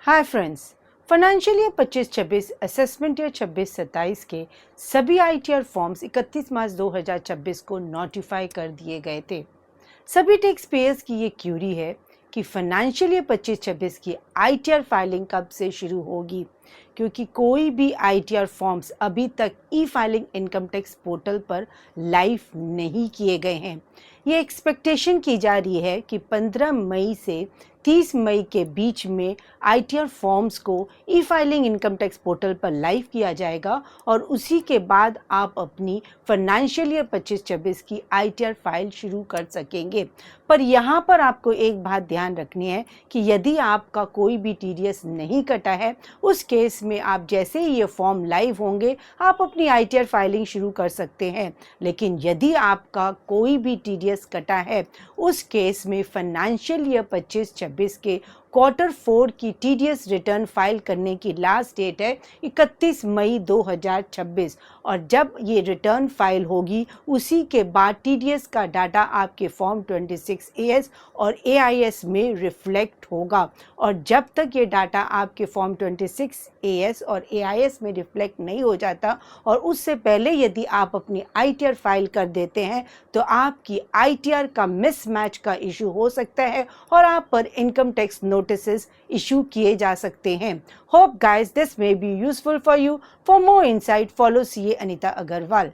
Hi friends, financial year 25-26 assessment year 26-27 के सभी ITR forms 31 मार्च 2026 को नोटिफाई कर दिए गए थे। सभी टैक्स पेयर्स की ये क्यूरी है कि फाइनेंशियल ईयर 25-26 की आईटीआर फाइलिंग कब से शुरू होगी, क्योंकि कोई भी आईटीआर फॉर्म्स अभी तक ई फाइलिंग इनकम टैक्स पोर्टल पर लाइव नहीं किए गए हैं। ये एक्सपेक्टेशन की जा रही है कि 15 मई से 30 मई के बीच में आईटीआर फॉर्म्स को ई फाइलिंग इनकम टैक्स पोर्टल पर लाइव किया जाएगा और उसी के बाद आप अपनी फाइनेंशियल ईयर 25-26 की आईटीआर फाइल शुरू कर सकेंगे। पर यहाँ पर आपको एक बात ध्यान रखनी है कि यदि आपका कोई भी टीडीएस नहीं कटा है, उस केस में आप जैसे ही ये फॉर्म लाइव होंगे आप अपनी आईटीआर फाइलिंग शुरू कर सकते हैं। लेकिन यदि आपका कोई भी टीडीएस कटा है, उस केस में फाइनेंशियल ईयर 25-26 के Q4 की टीडीएस रिटर्न फाइल करने की लास्ट डेट है 31 मई 2026 और जब ये रिटर्न फाइल होगी उसी के बाद टीडीएस का डाटा आपके फॉर्म 26AS और AIS में रिफ्लेक्ट होगा। और जब तक ये डाटा आपके फॉर्म 26AS और AIS में रिफ्लेक्ट नहीं हो जाता और उससे पहले यदि आप अपनी आईटीआर फाइल कर देते हैं तो आपकी आईटीआर का मिसमैच का इशू हो सकता है और आप पर इनकम टैक्स notices issue किए जा सकते हैं। Hope guys this may be useful for you. For more insight, follow CA Anita Agarwal.